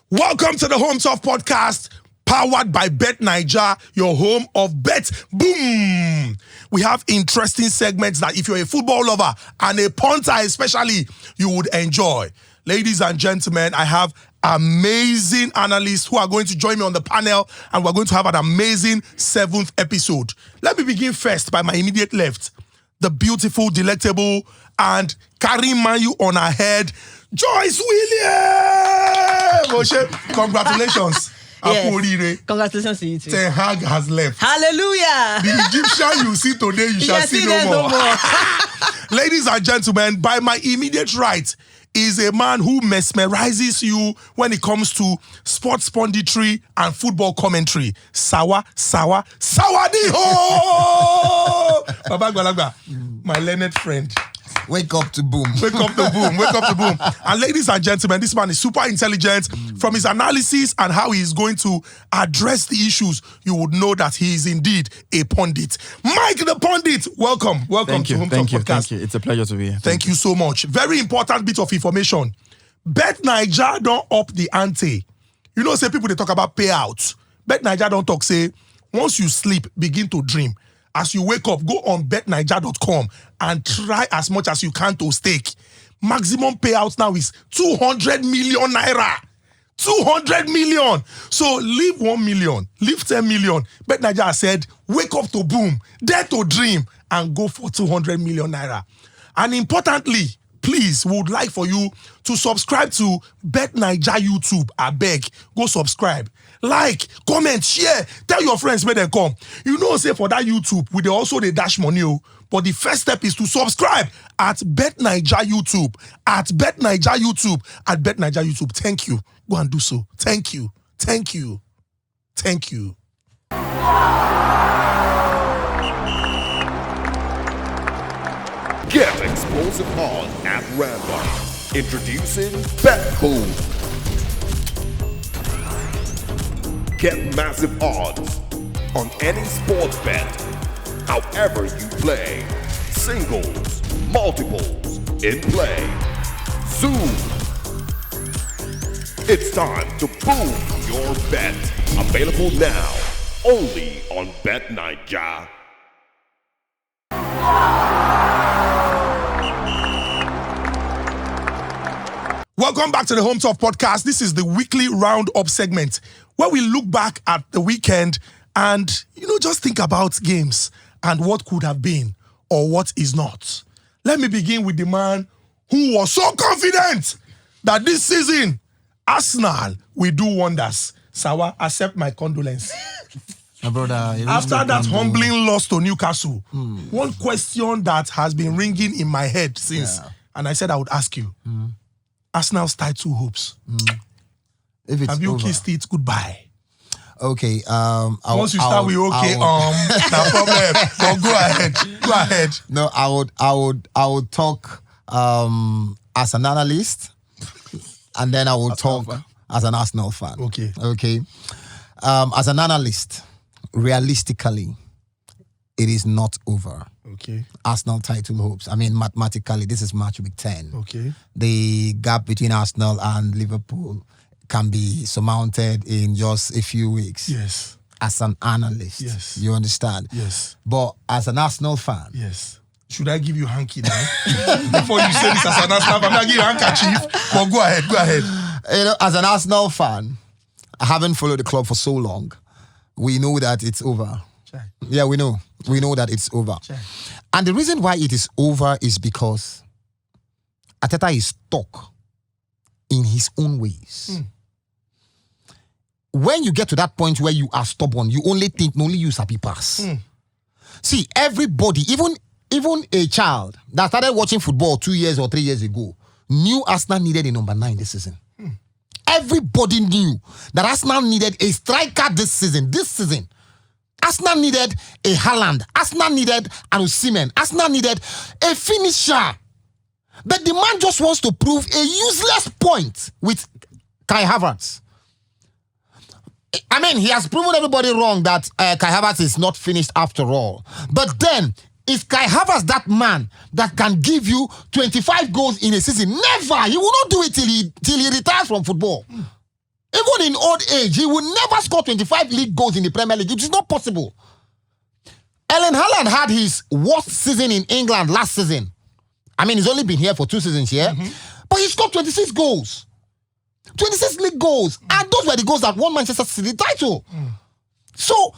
Welcome to the Home Turf Podcast, powered by BetNaija, your home of betBOOM. We have interesting segments that if you're a football lover and a punter especially, you would enjoy. Ladies and gentlemen, I have amazing analysts who are going to join me on the panel, and we're going to have an amazing 7th episode. Let me begin first by my immediate left, the beautiful, delectable, and carrying Manu on her head, Joycee Williams! Moshe, congratulations. Yes. Congratulations to you too. Ten Hag has left. Hallelujah. The Egyptian you see today, you shall see no more. Ladies and gentlemen, by my immediate right is a man who mesmerizes you when it comes to sports punditry and football commentary. Sawadinho! Baba Gwalagba, my learned friend. Wake up to boom. Wake up to boom. Wake up to boom. And ladies and gentlemen, this man is super intelligent. From his analysis and how he is going to address the issues, you would know that he is indeed a pundit. Mike the Pundit, welcome. Welcome to Home Talk Podcast. Thank you. It's a pleasure to be here. Thank you so much. Very important bit of information. BetNaija don't up the ante. You know, say people, they talk about payouts. BetNaija don't talk, say, once you sleep, begin to dream. As you wake up, go on betnaija.com and try as much as you can to stake. Maximum payout now is 200 million naira. 200 million. So leave 1 million, leave 10 million. BetNaija said, wake up to boom, dare to dream, and go for 200 million naira. And importantly, please, we would like for you to subscribe to BetNaija YouTube. I beg, go subscribe. Like, comment, share, tell your friends where they come. You know, say for that YouTube, we also the dash money. But the first step is to subscribe at BetNaija YouTube. At BetNaija YouTube. At BetNaija YouTube. Thank you. Go and do so. Thank you. Thank you. Thank you. Get explosive odds at random. Introducing BetBoom. Get massive odds on any sports bet, however you play. Singles, multiples, in play. Zoom. It's time to boom your bet. Available now, only on BetNaija. Welcome back to the Home Turf Podcast. This is the weekly roundup segment where we look back at the weekend and, just think about games and what could have been or what is not. Let me begin with the man who was so confident that this season, Arsenal will do wonders. Sawa, accept my condolence. My brother, after that humbling loss to Newcastle, one question that has been ringing in my head since, and I said I would ask you, Arsenal's title hopes. Have you kissed it goodbye? Okay. Once you start with no problem. But go ahead. No, I would talk as an analyst, and then I would talk as an Arsenal fan. Okay. As an analyst, realistically, it is not over. Okay. Arsenal title hopes. I mean, mathematically, this is match week 10. Okay. The gap between Arsenal and Liverpool can be surmounted in just a few weeks. Yes. As an analyst. Yes. You understand? Yes. But as an Arsenal fan. Yes. Should I give you hanky now? Before you say this as an Arsenal fan, I'm not giving you handkerchief. But go ahead. As an Arsenal fan, I haven't followed the club for so long. We know that it's over. Yeah, we know. We know that it's over. And the reason why it is over is because Arteta is stuck in his own ways. When you get to that point where you are stubborn, you only think, only you sabi pass. See, everybody, even a child that started watching football 2 years or 3 years ago, knew Arsenal needed a number 9 this season. Everybody knew that Arsenal needed a striker this season. Arsenal needed a Haaland. Arsenal needed an Osimhen. Arsenal needed a finisher. But the man just wants to prove a useless point with Kai Havertz. I mean, he has proven everybody wrong that Kai Havertz is not finished after all. But then, Is Kai Havertz that man that can give you 25 goals in a season? Never. He will not do it till he retires from football. Even in old age, he will never score 25 league goals in the Premier League. It is not possible. Erling Haaland had his worst season in England last season. I mean, he's only been here for 2 seasons here. But he scored 26 goals. 26 league goals. And those were the goals that won Manchester City the title. So,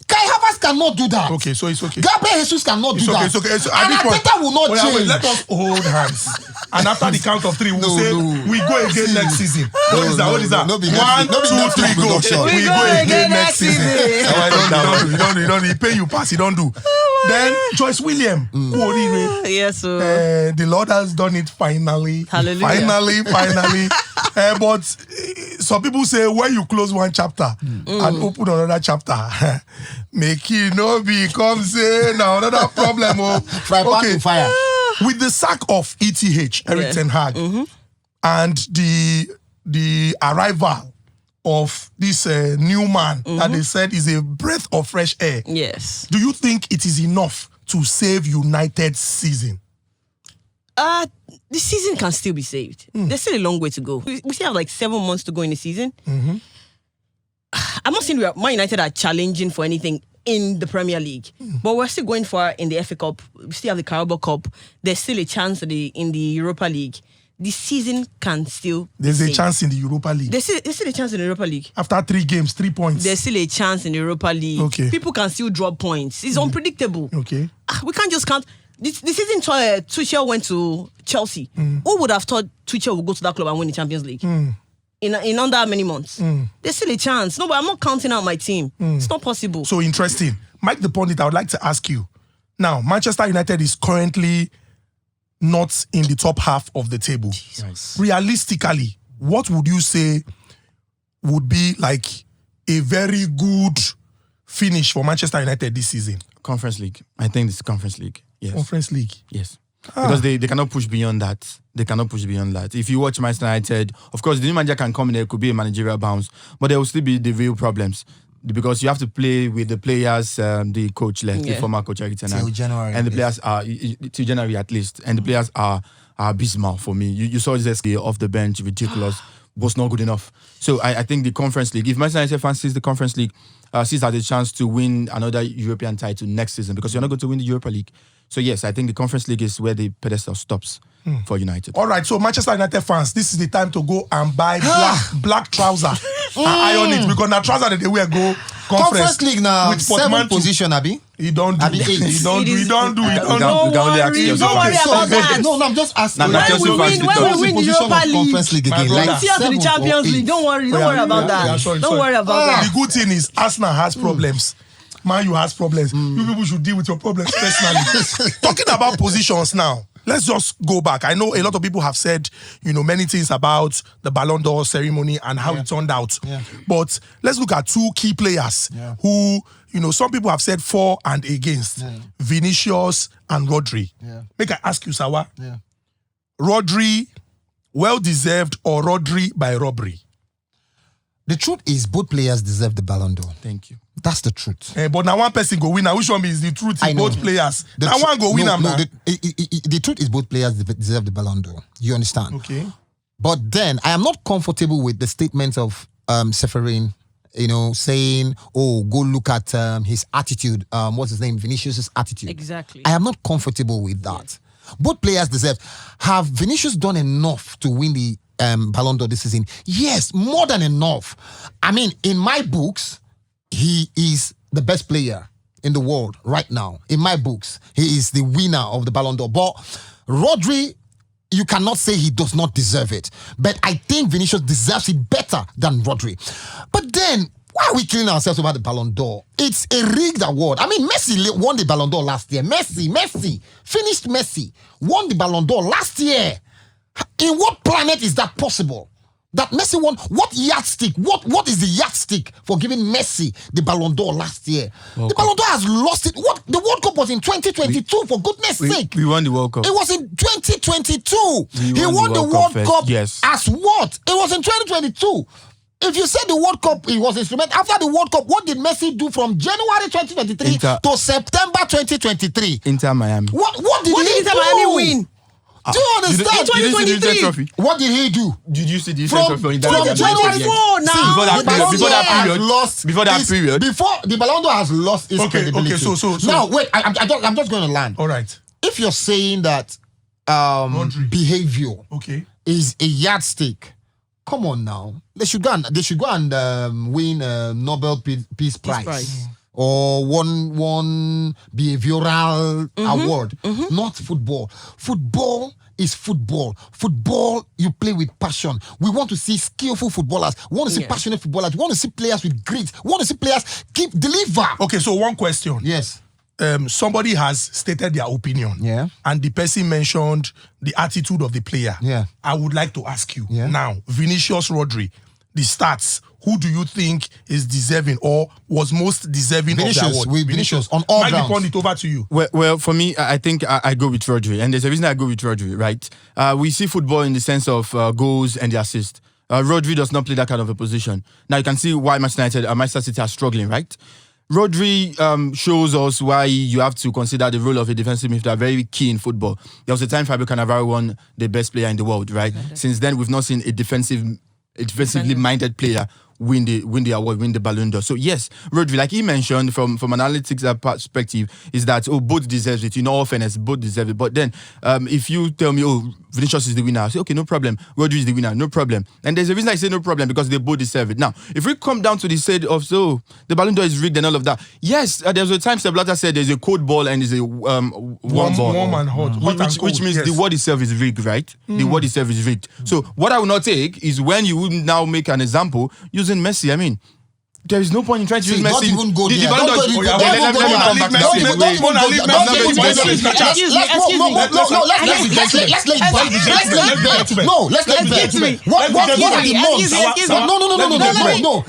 Kai Havertz cannot do that. Okay, so it's okay. Gabriel Jesus cannot do that. It's okay. So and Arteta will not change. Wait, let us hold hands. And after the count of 3, we'll say we go again next season. What is that? What is that? 1, 2, 3, go. We go again next season. You don't. He pay you pass. He don't do. Then Joyce William. Yes, sir. The Lord has done it finally. Hallelujah. Finally. But some people say when you close one chapter and open another chapter, make it no become say now another problem. Okay. Fire. With the sack of ETH, Eric Ten Hag, and the arrival of this new man that they said is a breath of fresh air. Yes. Do you think it is enough to save United's season? The season can still be saved. There's still a long way to go. We still have like 7 months to go in the season. I'm not saying Man United are challenging for anything in the Premier League, but we're still going far in the FA Cup. We still have the Carabao Cup. There's still a chance in the Europa League. The season can still There's be a saved. chance in the Europa League. There's still a chance in the Europa League. After 3 games, 3 points. There's still a chance in the Europa League. Okay. People can still drop points. It's unpredictable. Okay. We can't just count. The season Tuchel went to Chelsea. Who would have thought Tuchel would go to that club and win the Champions League? In under how many months? There's still a chance. No, but I'm not counting out my team. It's not possible. So interesting. Mike the Pundit, I would like to ask you. Now, Manchester United is currently not in the top half of the table. Nice. Realistically, what would you say would be like a very good finish for Manchester United this season? Conference League. I think it's Conference League. Yes. Conference League. Yes. Because they cannot push beyond that. They cannot push beyond that. If you watch Manchester United, of course, the new manager can come in, there could be a managerial bounce, but there will still be the real problems. Because you have to play with the players, the coach left, the former coach Eric Ten Hag. Till January. And the players are, till January at least, and the players are abysmal for me. You saw Zeski off the bench, ridiculous, was not good enough. So I think the Conference League, if Manchester United fans sees the Conference League, sees as a chance to win another European title next season, because you're not going to win the Europa League. So yes, I think the Conference League is where the pedestal stops for United. All right, so Manchester United fans, this is the time to go and buy black trouser and iron it, because now trouser that they wear go Conference League now, with 7th position, Abi. He don't do. Abi, He eight. don't do. Don't worry about that. No, I'm just asking. Now, Chelsea fans when we win the Position of Europa League, Conference League My again. brother. Like see us to the 7th or Champions League. 8th. Don't worry about that. sorry. Don't worry about that. The good thing is Arsenal has problems. Man, you has problems. You people should deal with your problems personally. Talking about positions now, let's just go back. I know a lot of people have said, many things about the Ballon d'Or ceremony and how it turned out. Yeah. But let's look at 2 key players who, some people have said for and against. Yeah. Vinicius and Rodri. Yeah. Make I ask you, Sawa. Yeah. Rodri, well-deserved, or Rodri by robbery? The truth is, both players deserve the Ballon d'Or. Thank you. That's the truth. But now one person go win. Now which one is the truth? I In know. both players. The Now tru- one go win. no, now. the truth is, both players deserve the Ballon d'Or. You understand? Okay. But then I am not comfortable with the statements of Seferin, saying, "Oh, go look at his attitude. What's his name? Vinicius' attitude." Exactly. I am not comfortable with that. Both players deserve. Have Vinicius done enough to win the Ballon d'Or this season? Yes, more than enough. I mean, in my books, he is the best player in the world right now. In my books, he is the winner of the Ballon d'Or. But Rodri, you cannot say he does not deserve it. But I think Vinicius deserves it better than Rodri. But then, why are we killing ourselves about the Ballon d'Or? It's a rigged award. I mean, Messi won the Ballon d'Or last year. Messi, finished Messi, won the Ballon d'Or last year. In what planet is that possible? That Messi won, what yardstick? What is the yardstick for giving Messi the Ballon d'Or last year? The Ballon d'Or has lost it. What? The World Cup was in 2022, for goodness sake. We won the World Cup. It was in 2022. He He won the World first. Cup Yes. as what? It was in 2022. If you said the World Cup, it was instrumental. After the World Cup, what did Messi do from January 2023 to September 2023? Inter Miami. What did he Inter do? Miami win? Do you understand? In 2023. What did he do? Did you see the From trophy for Inter January Miami? 2024 now. Before that the Ballon period, d'Or has lost before that its- period. Before the Ballon d'Or has lost its credibility. Okay, so now wait, I'm just going to land. All right. If you're saying that Rodri. behavior Okay. is a yardstick, come on now. They should go and win a Nobel Peace Prize. Prize. Or one behavioral award, not football. Football is football. Football, you play with passion. We want to see skillful footballers. We want to see passionate footballers. We want to see players with grit. We want to see players deliver. Okay, so one question. Yes. Somebody has stated their opinion. Yeah. And the person mentioned the attitude of the player. Yeah. I would like to ask you Yeah. now, Vinicius Rodri, the stats, who do you think is deserving or was most deserving of the award? Vinicius on all Mike grounds. Pundit, over to you. Well, for me, I think I go with Rodri, and there's a reason I go with Rodri, right? We see football in the sense of goals and the assist. Rodri does not play that kind of a position. Now you can see why Manchester United and Manchester City are struggling, right? Rodri shows us why you have to consider the role of a defensive midfielder very key in football. There was a time Fabio Cannavaro won the best player in the world, right? Since then, we've not seen a defensively minded player win the award, win the Ballon d'Or. So yes, Rodri, like he mentioned, from analytics perspective, is that both deserve it. In all fairness, both deserve it. But then, if you tell me, Vinicius is the winner, I say, okay, no problem. Rodri is the winner, no problem. And there's a reason I say no problem, because they both deserve it. Now, if we come down to the side of the Ballon d'Or is rigged and all of that, yes, there's a time Sepp Blatter said there's a cold ball and there's a warm ball. Warm and hot. Hot and cold, Which means yes. the word itself is rigged, right? The word itself is rigged. So what I will not take is when you would now make an example using Messi. I mean, there is no point in trying to use Don't Messi. even go there. Ballon d'Or- Don't Okay, go let me there. come back to Don't Messi. even Wait. go there. Let's let me What are the months? No.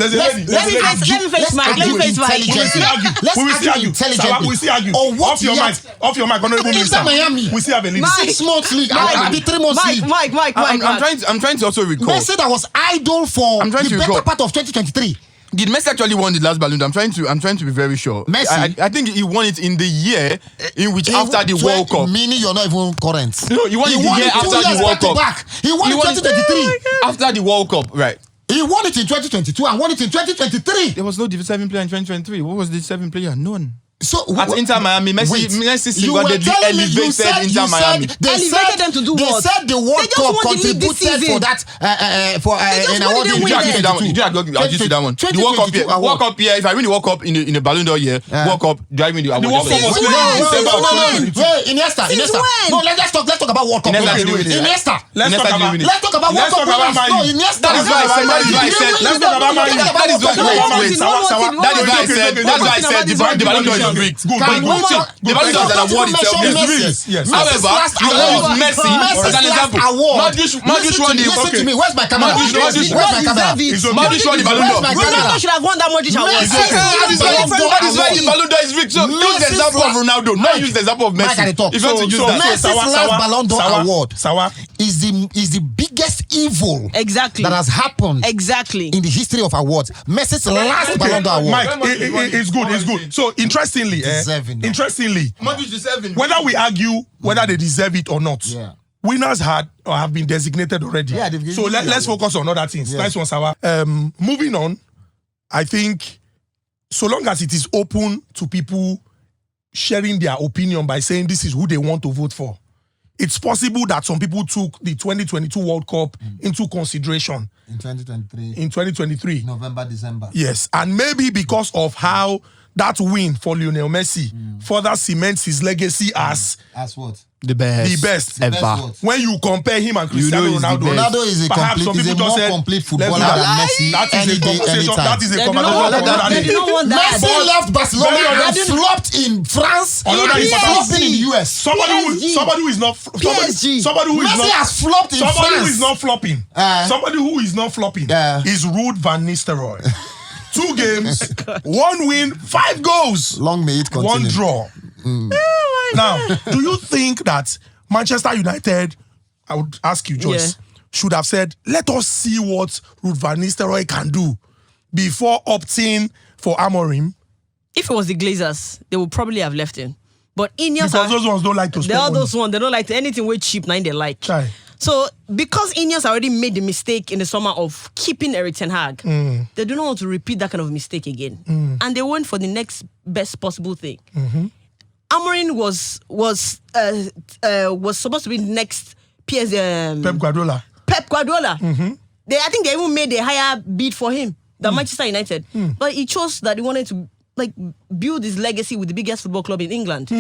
We will see argue. Sawa, we will see argue. Off your mic, honorable minister. We see have a lead. 6 months league. I did 3 months league. Mike. I'm trying to also recall. Messi that was idle for I'm trying the to better recall. part of 2023. Did Messi actually won the last Ballon d'Or? I'm trying to be very sure. Messi? I think he won it in the year in which after the World Cup. Meaning you're not even current. No, he won it the year after the World Cup. He won it in 2023. After the World Cup, right? He won it in 2022 and won it in 2023. There was no deserving player in 2023. What was the deserving player? None. So At Inter Miami, Messi you were single-handedly telling me, you elevated said Inter Miami. Elevated them to do they what? said the World They just Cup won the league this contributed season. for that an just award wanted in to win it. I'll give you that one. The World Cup here. World Cup here. If I win the World Cup in a Ballon d'Or year, World Cup, do I win the award? World Cup was Wait, Iniesta. when? No, let's talk about World Cup. Iniesta didn't win it, right? Iniesta. Let's Iniesta talk about didn't win it. Let's talk about World Cup winners. No, Iniesta. That is why I said. Let's talk about Man U. That is why. Wait. That is why I said. That's why I said the Ballon d'Or is rigged. The Ballon d'Or is an award itself is rigged. Yes. However, you can use Messi as an example. Modric won the. Listen to me. Where's my camera? Modric Where's my camera? Modric won the Ballon d'Or. Ronaldo should have won that Modric award. That is why the Ballon d'Or is rigged. So use the example of Ronaldo. Not use the example of Messi. If you want to use that. Messi's last Ballon d'Or award Sawa. is the biggest evil Exactly. that has happened Exactly. in the history of awards. Messi's last Ballon d'Or award. Mike, it's good. So interestingly, Modric deserving. whether we argue whether they deserve it or not, Yeah. winners have been designated already. Yeah, they've so given let's the award. focus on other things. Yes. Nice one, Sawa. Moving on, I think so long as it is open to people sharing their opinion by saying this is who they want to vote for, it's possible that some people took the 2022 World Cup into consideration In 2023, in 2023. November, December. Yes, and maybe because of how that win for Lionel Messi further cements his legacy as As what? The best. the best. Best ever. what? When you compare him and You know Cristiano he's the Ronaldo, best. Ronaldo is a perhaps some complete, is a people just more said, complete let's do footballer that. than Messi That is any a day, conversation. anytime. That is a They conversation for another They day. do not want that. Messi left Barcelona Very and honest. flopped in France. Another He's important- flopping in the US. Somebody who is not PSG. somebody who is Messi not has flopped in somebody France. who is not flopping. Somebody who is not flopping is Ruud van Nistelrooy. 2 games, 1 win, 5 goals, Long may it continue. 1 draw. Now, do you think that Manchester United, I would ask you, Joyce, should have said, let us see what Ruud van Nistelrooy can do before opting for Amorim. If it was the Glazers, they would probably have left him. But Ineos Because those ones don't like to spend they are money. those ones, they don't like anything with cheap, now they like. Chai. So, because Ineos already made the mistake in the summer of keeping Erik ten Hag, they do not want to repeat that kind of mistake again. And they went for the next best possible thing. Amorim was supposed to be next Pep Guardiola. I think they even made a higher bid for him than Manchester United. But he chose that he wanted to build his legacy with the biggest football club in England,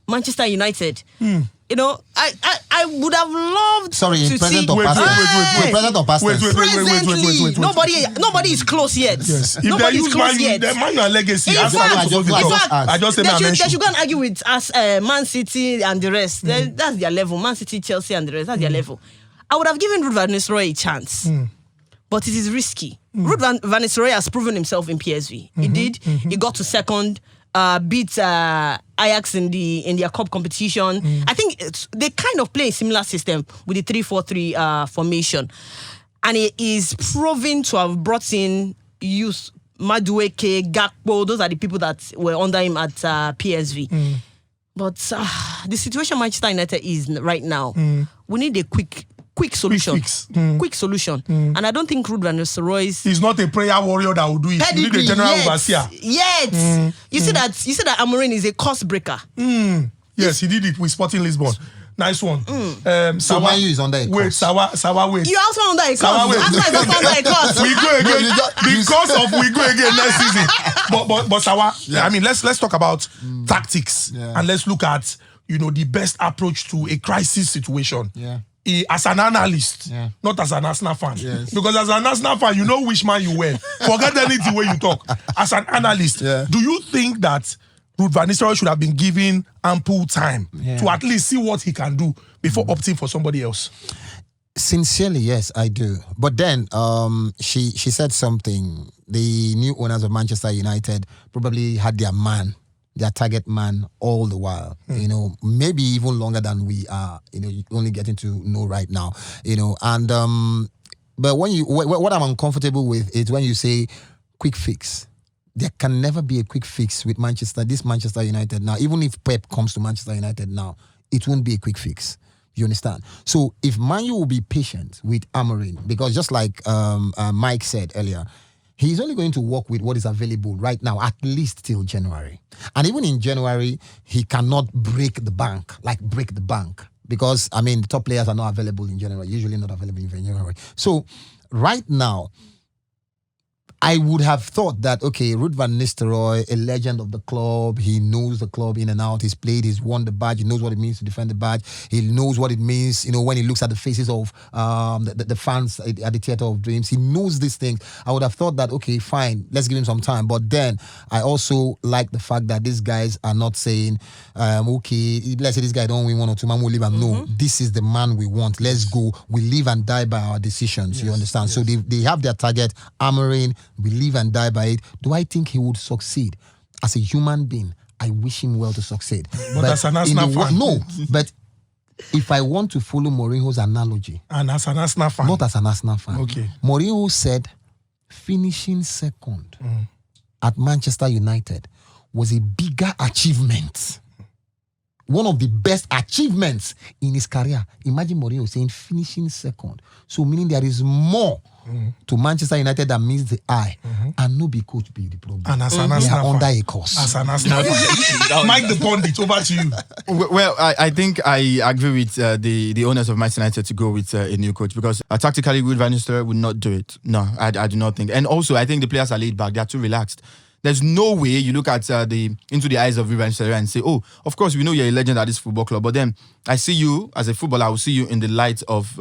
Manchester United. You know, I would have loved Sorry, to in present see. or past tense? In present or past tense? Presently, nobody is close yet. Yes. If Nobody they is use close Man yet. U, Man U legacy. In That's fact, what I'm supposed to in talk. fact, I just say they my should mention. go and argue with us, Man City and the rest. That's their level. Man City, Chelsea and the rest. That's their level. I would have given Ruud van Nistelrooy a chance. But it is risky. Ruud van Nistelrooy has proven himself in PSV. He did. He got to second, beat Ajax in their cup competition. I think they kind of play a similar system with the 3-4-3 formation. And it is proven to have brought in youth, Madueke, Gakpo. Those are the people that were under him at PSV. But the situation Manchester United is right now, we need a quick solution. Quick solution. And I don't think Ruud van Nistelrooy's He's not a prayer warrior that will do it. You need a general overseer. You see that Amorim is a cost breaker. Yes, he did it with Sporting Lisbon. Nice one. So Man U is under a Wait, cost. Sawa, wait. You also under a Sawa, cost. wait. Arsenal is also under a cost. We go again we go again next season. But Sawa, I mean, let's talk about tactics and let's look at the best approach to a crisis situation. Yeah. As an analyst, not as an Arsenal fan. Yes. Because as an Arsenal fan, you know which man you were. Forget anything where you talk. As an analyst, do you think that Ruud van Nistelrooy should have been given ample time to at least see what he can do before opting for somebody else? Sincerely, yes, I do. But then she said something. The new owners of Manchester United probably had their target man all the while, maybe even longer than we are, only getting to know right now, and but what I'm uncomfortable with is when you say quick fix. There can never be a quick fix with this Manchester United now. Even if Pep comes to Manchester United now, it won't be a quick fix. You understand? So if Man U will be patient with Amorim, because just like Mike said earlier, he's only going to work with what is available right now, at least till January. And even in January, he cannot break the bank. Because, the top players are not available in January, usually not available in January. So, right now, I would have thought that, okay, Ruud van Nistelrooy, a legend of the club, he knows the club in and out, he's played, he's won the badge, he knows what it means to defend the badge, he knows what it means, when he looks at the faces of the fans at the Theatre of Dreams, he knows these things. I would have thought that, okay, fine, let's give him some time. But then, I also like the fact that these guys are not saying, okay, let's say this guy don't win 1 or 2, man, we'll leave him. No, this is the man we want, let's go. We live and die by our decisions, you understand? So they have their target, Amorim. We live and die by it. Do I think he would succeed? As a human being, I wish him well to succeed. But as an Arsenal fan. No, but if I want to follow Mourinho's analogy. And as an Arsenal fan. Not as an Arsenal fan. Okay. Mourinho said finishing second at Manchester United was a bigger achievement. One of the best achievements in his career. Imagine Mourinho saying finishing second. So meaning there is more to Manchester United that meets the eye. And no be coach be the problem. And as an They Arsenal are fan. under a course. As an Arsenal fan. Mike the Pundit, over to you. Well, I think I agree with the owners of Manchester United to go with a new coach because tactically, Ruud van Nistelrooy would not do it. No, I do not think. And also, I think the players are laid back. They are too relaxed. There's no way you look at into the eyes of Ruud van Nistelrooy and say, oh, of course, we know you're a legend at this football club, but then I see you as a footballer, I will see you in the light of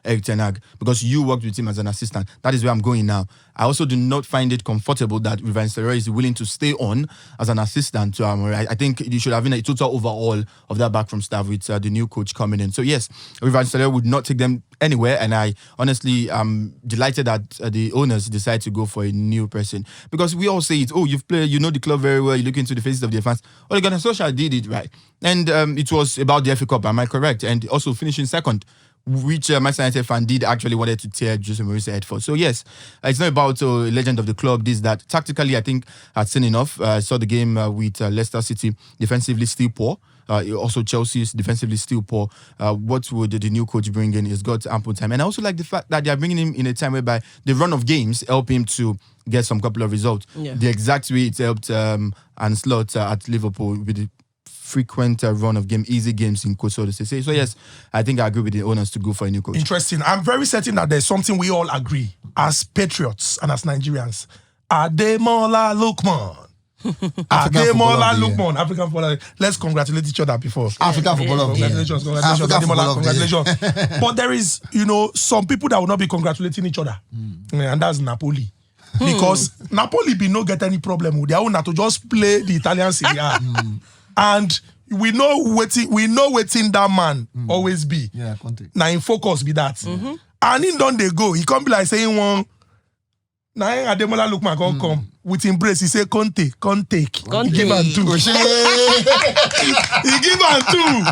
Erik ten Hag because you worked with him as an assistant. That is where I'm going now. I also do not find it comfortable that Ruud van Nistelrooy is willing to stay on as an assistant to Amorim. I think you should have been a total overhaul of that backroom staff with the new coach coming in. So yes, Ruud van Nistelrooy would not take them anywhere, and I honestly am delighted that the owners decide to go for a new person because we all say it. Oh, you've played, you know the club very well. You look into the faces of the fans. Ole Gunnar Solskjaer did it right, and it was about the FA Cup. Am I correct? And also finishing second. which Manchester United fan did actually wanted to tear Jose Mourinho's head for. So yes, it's not about legend of the club, this, that. Tactically, I think I'd seen enough. I saw the game with Leicester City, defensively still poor. Also, Chelsea is defensively still poor. What would the new coach bring in? He's got ample time. And I also like the fact that they are bringing him in a time whereby the run of games help him to get some couple of results. Yeah. The exact way it helped Ancelotti at Liverpool with the frequent run of game, easy games in coach, so to say. So yes, I think I agree with the owners to go for a new coach. Interesting. I'm very certain that there's something we all agree as patriots and as Nigerians. Ademola Lookman. Ademola Lookman, African footballer. Let's congratulate each other before. African footballer of the year. Congratulations, African Ademola, footballer of the year. congratulations. But there is, some people that will not be congratulating each other. And that's Napoli. Because Napoli be no get any problem with their own to just play the Italian Serie A. And we know waiting that man always be. Yeah, Conte. Now in focus be that. And in don't they go, he can't be like saying one. Now Ademola Lookman can come with embrace. He say Conte. He give him two. He give him two.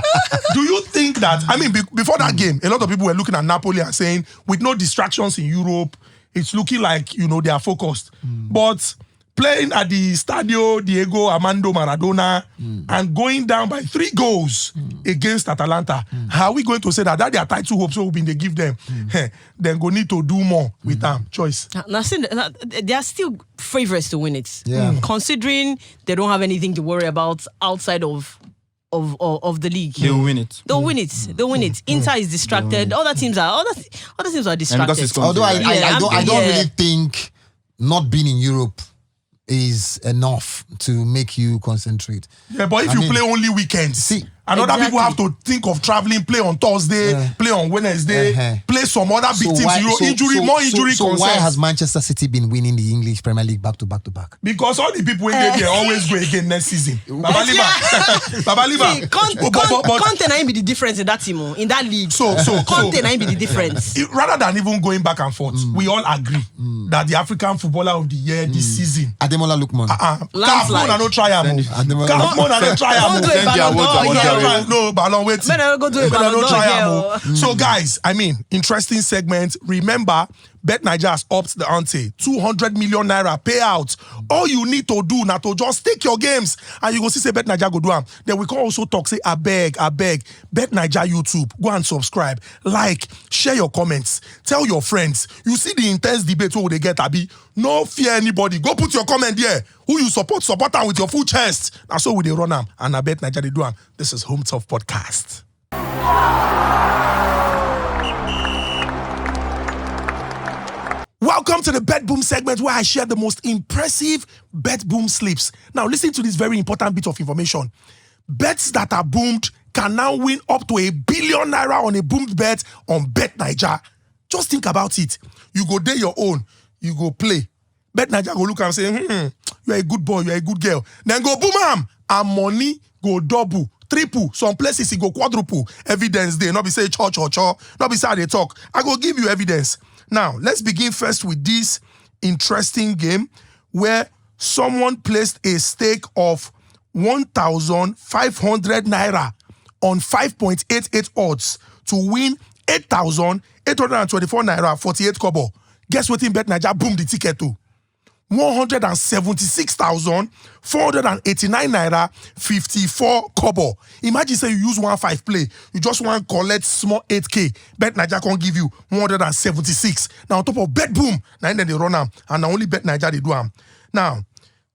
Do you think that? I mean, before that game, a lot of people were looking at Napoli and saying, with no distractions in Europe, it's looking like they are focused. But playing at the Stadio Diego Armando Maradona and going down by 3 goals against Atalanta, how are we going to say that their title hopes will be they give them? Then go need to do more with them. Choice. Now, they are still favourites to win it. Yeah. Considering they don't have anything to worry about outside of the league. They'll win it. They'll win it. They'll win it. Inter is distracted. Other teams are distracted. it's Although I don't Yeah. really think not being in Europe is enough to make you concentrate. Yeah, but if you play only weekends, See, and other people have exactly. to think of traveling, play on Thursday, play on Wednesday, play some other big teams. More injury so concerns. why has Manchester City been winning the English Premier League back to back to back? Because all the people who get there always go again next season. Baba Liba. Conte na be the difference in that team, in that league. So Conte na be the difference. rather than even going back and forth, we all agree that the African footballer of the year this season. Ademola Lookman. Landslide. No try am. No try am. Don't do it, Ballon d'Or here. No, Ballon, wait. Go do it, Ballon No d'Or try here. am. So guys, I mean, interesting segment. Remember, Bet Nigeria has upped the ante. 200 million naira payout. All you need to do now to just take your games and you go see say Bet Nigeria go do am. Then we can also talk say I beg. Bet Nigeria YouTube. Go and subscribe. Like, share your comments. Tell your friends. You see the intense debate where they get abi. No fear anybody. Go put your comment there. Who you support am with your full chest. And so we they run am and I Bet Nigeria they do am. This is Home Tough Podcast. Welcome to the BetBoom segment where I share the most impressive BetBoom slips. Now listen to this very important bit of information. Bets that are boomed can now win up to £1 billion on a boomed bet on Bet Nigeria. Just think about it. You go day your own, you go play. Bet Nigeria go look and say, you're a good boy, you're a good girl. Then go boom am, and money go double, triple. Some places it go quadruple. Evidence day, not be say cho, not be say how they talk. I go give you evidence. Now, let's begin first with this interesting game where someone placed a stake of 1,500 naira on 5.88 odds to win 8,824 naira 48 kobo. Guess what in Bet Nigeria boomed the ticket to? 176,489 naira 54 kobo. Imagine say you use 1.5 play, you just want to collect small 8k. Bet Nigeria can give you 176. Now on top of BetBoom, now then they run them, and now only Bet Nigeria they do them. Now,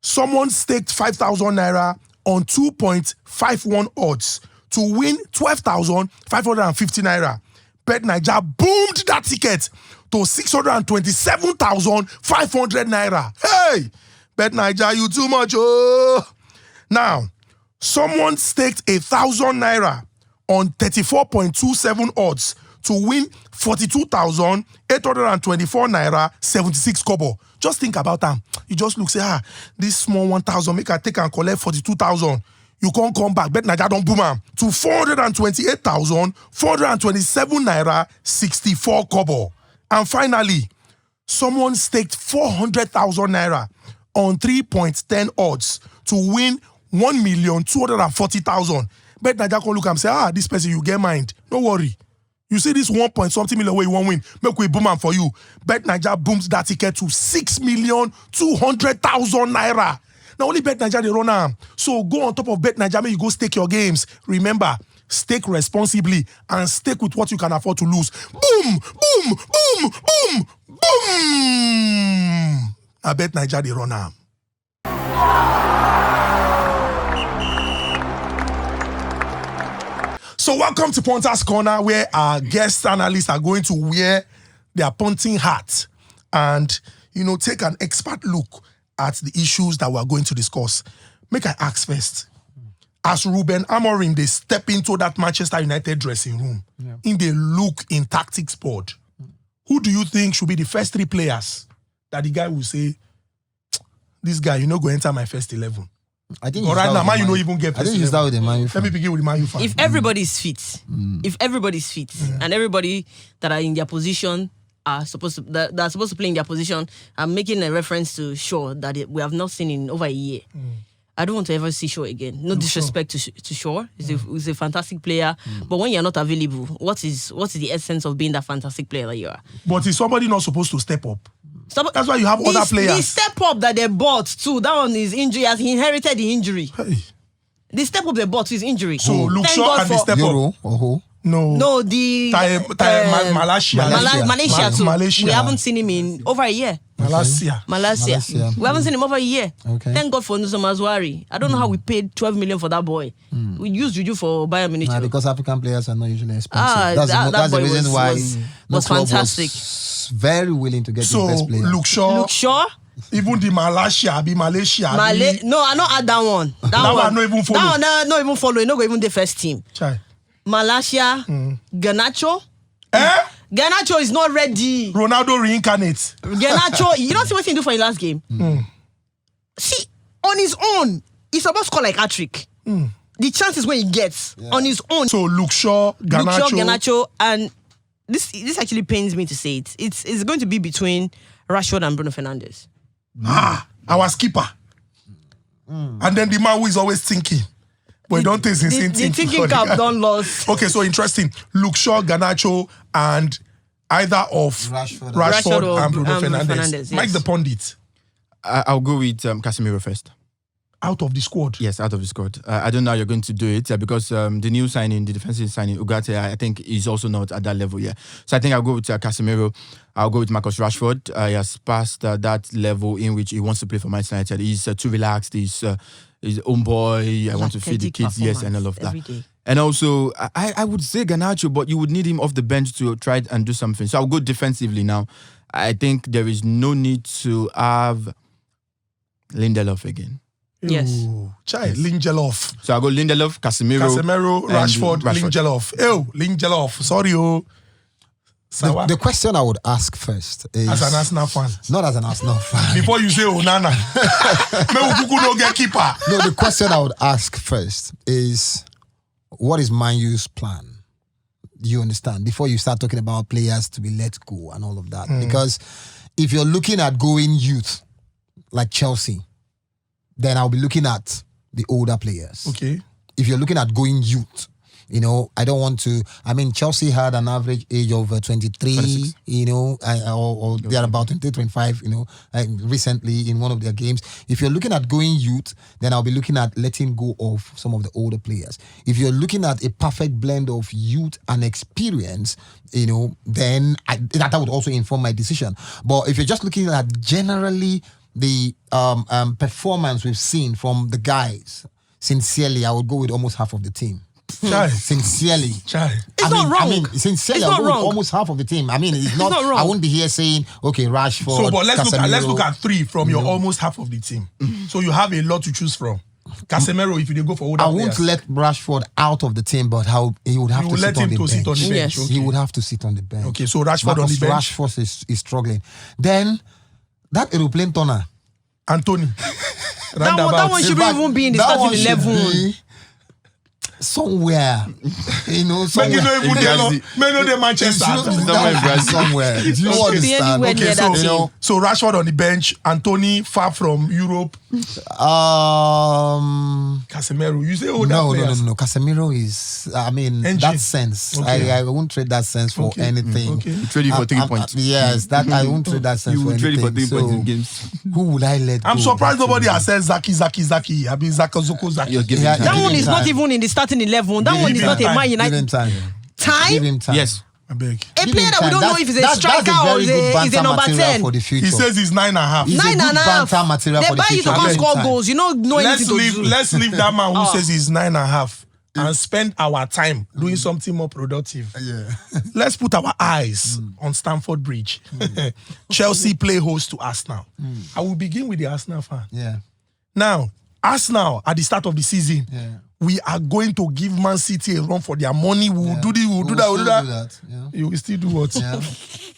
someone staked 5,000 naira on 2.51 odds to win 12,550 naira. Bet Nigeria boomed that ticket to 627,500 naira. Hey, Bet Nigeria, you too much. Oh, now someone staked 1,000 naira on 34.27 odds to win 42,824 naira 76 kobo. Just think about that. You just look, say, this small 1,000 make I take and collect 42,000. You can't come back. Bet Nigeria don't boom am to 428,427 naira 64 kobo. And finally, someone staked 400,000 naira on 3.10 odds to win 1,240,000. Bet Nigeria can look and say, this person you get mind. Don't worry. You see this 1.something million where you won't win. Make we boom am for you. Bet Naija booms that ticket to 6,200,000 naira. Now only Bet Naija they run am. So go on top of Bet Naija, make you go stake your games. Remember, stake responsibly and stake with what you can afford to lose. Boom, boom, boom, boom, boom. I Bet Naija they run am. So welcome to Punter's Corner, where our guest analysts are going to wear their punting hat and, take an expert look at the issues that we're going to discuss. Make I ask first. As Ruben Amorim, they step into that Manchester United dressing room, in the look in tactics board, who do you think should be the first 3 players that the guy will say, this guy, go enter my first 11? I think right now, man, even get I think you start with the Man U fan. Let me begin with the Man U fan. If everybody's fit, and everybody that are in their position are supposed to that are supposed to play in their position, I'm making a reference to Shaw that we have not seen in over a year. I don't want to ever see Shaw again. No disrespect to Shaw. He's a fantastic player. But when you're not available, what is the essence of being that fantastic player that you are? But is somebody not supposed to step up? That's why you have other players. The step up that they bought too, that one is injury, as he inherited the injury. Hey. The step up they bought is injury. So Luke Shaw and the step up. No, the Malaysia too. Malaysia. We haven't seen him in over a year. Malaysia. We haven't seen him over a year. Okay. Thank God for Nusa Mazwari. I don't know how we paid 12 million for that boy. We used Juju for Bayern Munich. Because African players are not usually expensive. That the reason why was fantastic. Was very willing to get the best player. Luke Shaw. Even the Malaysia. No, I not add that one. That one not even follow. That one not even follow. You not go even the first team. Chai. Malaysia, Garnacho. Garnacho is not ready. Ronaldo reincarnate. Garnacho, you don't see what he do for his last game. See, on his own, he's supposed to score like hat-trick. The chances when he gets on his own. So Luke Shaw, Garnacho, and this actually pains me to say it. It's going to be between Rashford and Bruno Fernandes. Our skipper. And then the man who is always thinking. But he don't think he's the thinking cap don't lost. Okay, so interesting. Luke Shaw, Garnacho, and either of Rashford and Bruno Fernandes. Yes. Mike the Pundit. I'll go with Casemiro first. Out of the squad? Yes, out of the squad. I don't know how you're going to do it because the new signing, the defensive signing, Ugarte, I think is also not at that level yet. So I think I'll go with Casemiro. I'll go with Marcus Rashford. He has passed that level in which he wants to play for Manchester United. He's too relaxed. He's own boy. I want to feed the kids. Yes, and all of that. And also, I would say Garnacho, but you would need him off the bench to try and do something. So I'll go defensively now. I think there is no need to have Lindelof again. Yes. Lindelof. So I'll go Lindelof, Casemiro, Rashford, Lindelof. Lindelof. Sorry, The question I would ask first is... As an Arsenal fan. Not as an Arsenal fan. Before you say Onana. No get keeper. No, the question I would ask first is, what is Man U's plan? Do you understand? Before you start talking about players to be let go and all of that. Because if you're looking at going youth, like Chelsea, then I'll be looking at the older players. Okay. If you're looking at going youth, I don't want to. I mean, Chelsea had an average age of 23, 26. or they're about 25, recently in one of their games. If you're looking at going youth, then I'll be looking at letting go of some of the older players. If you're looking at a perfect blend of youth and experience, then that would also inform my decision. But if you're just looking at generally the performance we've seen from the guys, sincerely, I would go with almost half of the team. Sincerely. It's not wrong. Sincerely, it's not wrong. Almost half of the team. I mean, it's not wrong. I wouldn't be here saying, okay, Rashford. So, but let's look at 3 from your No. almost half of the team. So you have a lot to choose from. Casemiro, if you go for older I won't players. let Rashford out of the team, but he would have You to will let sit on him the to sit on bench. the bench. Yes. Okay. He would have to sit on the bench. Okay, so Rashford on the bench. Rashford is struggling. Then that aeroplane turner. Anthony. That one shouldn't even be in the starting 11. somewhere. You know, Make somewhere. you know even the Manchester. Somewhere in Brazil. Somewhere. Do you understand? Anywhere near that so, team. so Rashford on the bench, Anthony far from Europe, Casemiro. You say No. Casemiro is, Engine. that sense. Okay. I won't trade that sense for anything. Okay. You trade it for 3 points. Yes, that I won't trade that sense You for will trade it anything. for 3 points in So, games. who would I let I'm go? surprised nobody has said Zaki. I mean Zaki. You're giving Yeah, time. That Give one him is time. not even in the starting 11. That Give one him is not a time. Man Give him United time. time. Give him time. Yes. I beg. A Give player him that we time. don't know if he's a That's striker a or very good is a banter number material 10. for the future. He says he's 9.5. He's a 9 good and a half. banter material They for the buy you to future. come Give him score time. goals. You don't know Let's anything to do. let's leave that man who Oh. says he's 9.5 and spend our time doing something more productive. Yeah. Let's put our eyes on Stamford Bridge. Chelsea play host to Arsenal. I will begin with the Arsenal fan. Yeah. Now, Arsenal at the start of the season, Yeah. we are going to give Man City a run for their money. We will do this, we will do that, we'll do still that. Yeah. You will still do what? Yeah.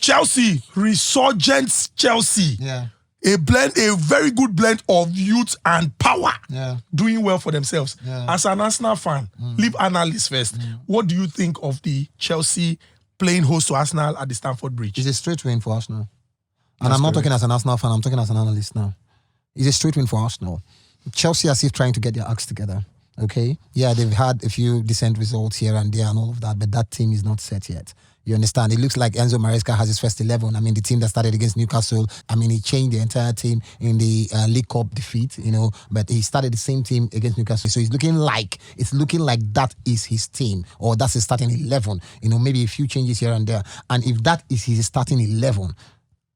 Chelsea, resurgent Chelsea. Yeah. A very good blend of youth and power. Yeah. Doing well for themselves. Yeah. As an Arsenal fan, leave analysts first. What do you think of the Chelsea playing host to Arsenal at the Stamford Bridge? It's a straight win for Arsenal. And I'm not talking as an Arsenal fan, I'm talking as an analyst now. It's a straight win for Arsenal. Chelsea are still trying to get their acts together. Okay? Yeah, they've had a few decent results here and there and all of that, but that team is not set yet. You understand? It looks like Enzo Maresca has his first 11. I mean, the team that started against Newcastle, I mean, he changed the entire team in the League Cup defeat, you know, but he started the same team against Newcastle. So it's looking like that is his team, or that's his starting 11. You know, maybe a few changes here and there. And if that is his starting 11,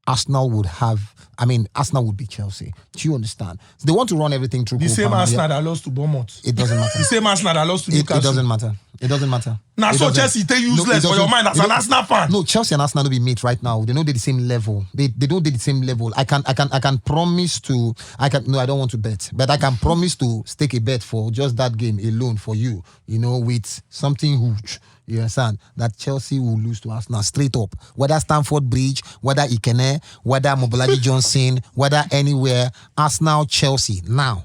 Arsenal would be Chelsea. Do you understand? So they want to run everything through The Cole same Palmer. Arsenal that lost to Bournemouth. It doesn't matter. The same Arsenal that lost to Newcastle. It doesn't matter. It doesn't matter. Now, It so doesn't. Chelsea, they No, useless it for your doesn't. mind as an Arsenal fan. No, Chelsea and Arsenal don't be mate right now. They don't do the same level. They don't do the same level. I can promise to. I don't want to bet, but I can promise to stake a bet for just that game alone for you. You know, with something huge. You understand? That Chelsea will lose to Arsenal straight up. Whether Stamford Bridge, whether Ikene, whether Mobolaji Johnson, whether anywhere. Arsenal, Chelsea. Now.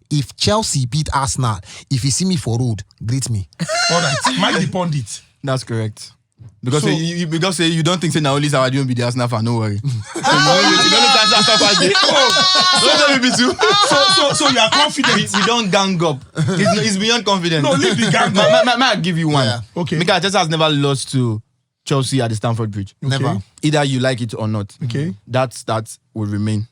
If Chelsea beat Arsenal, if you see me for road, greet me. All right, Mike the Pundit. That's correct. Because So- you don't think say now only Sawadinho be the Arsenal fan, no worry. So you are confident. We don't gang up. It's beyond confidence. No, leave the gang up. May I give you one? Yeah. Okay. Mikel Arteta has never lost to Chelsea at the Stamford Bridge. Never. Either you like it or not. Okay. That will remain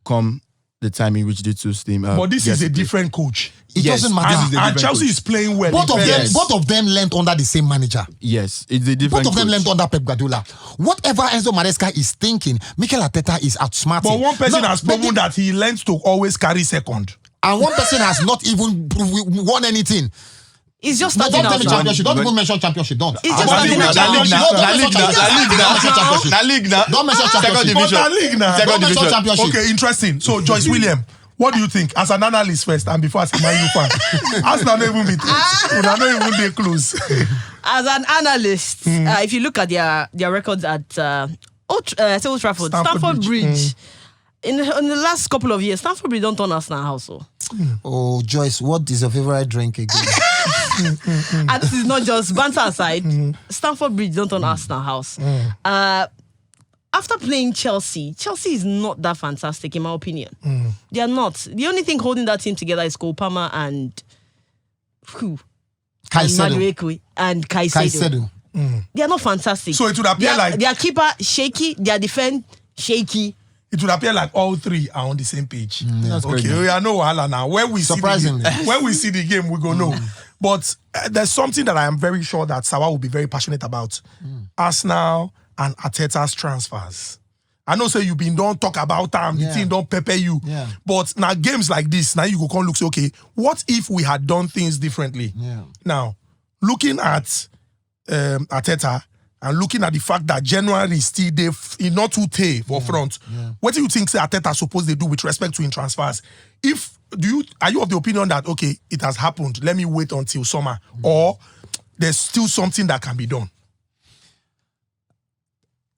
come the time in which the two team. But this is a different coach. It Yes, doesn't this matter. is the And different Chelsea coach. is playing well. Both in of them learned under the same manager. Yes, it's a different Both of them coach. learned under Pep Guardiola. Whatever Enzo Maresca is thinking, Mikel Arteta is outsmarting. But one person No, has but proven that he learns to always carry second. and one person has not even won anything. It's just No, starting don't tell me out. championship. Don't even mention championship. Don't. It's just Don't starting mention out. championship. Don't mention championship. La Ligue now. Don't mention Second championship. division. But La Ligue now. Second Don't mention division. championship. Okay, interesting. So Joyce William, what do you think? As an analyst first, and before asking my fan, Arsenal not even be we are not even they close. As an analyst, if you look at their records at Old Trafford, Stamford Stamford Bridge. Bridge, in the last couple of years, Stamford Bridge don't turn Arsenal house. So. Oh, Joyce, what is your favorite drink again? And this is not just banter aside. Stamford Bridge don't turn Arsenal house. After playing Chelsea is not that fantastic in my opinion. They are not. The only thing holding that team together is Cole Palmer and who? Caicedo. Madueke and Caicedo. They are not fantastic. So it would appear like their keeper shaky, their defense shaky. it would appear like all three are on the same page. That's Okay, correct. we are no wahala now. When we Surprisingly. when we see the game, we go know. But there's something that I am very sure that Sawa will be very passionate about: Arsenal and Arteta's transfers. I know, say you been don't talk about them, the Yeah. team don't pepper you. Yeah. But now games like this, now you go come look say, okay, what if we had done things differently? Yeah. Now, looking at Arteta and looking at the fact that January is still there, not too tay for front. What do you think say Arteta supposed to do with respect to in transfers? Are you of the opinion that okay, it has happened, let me wait until summer, or there's still something that can be done?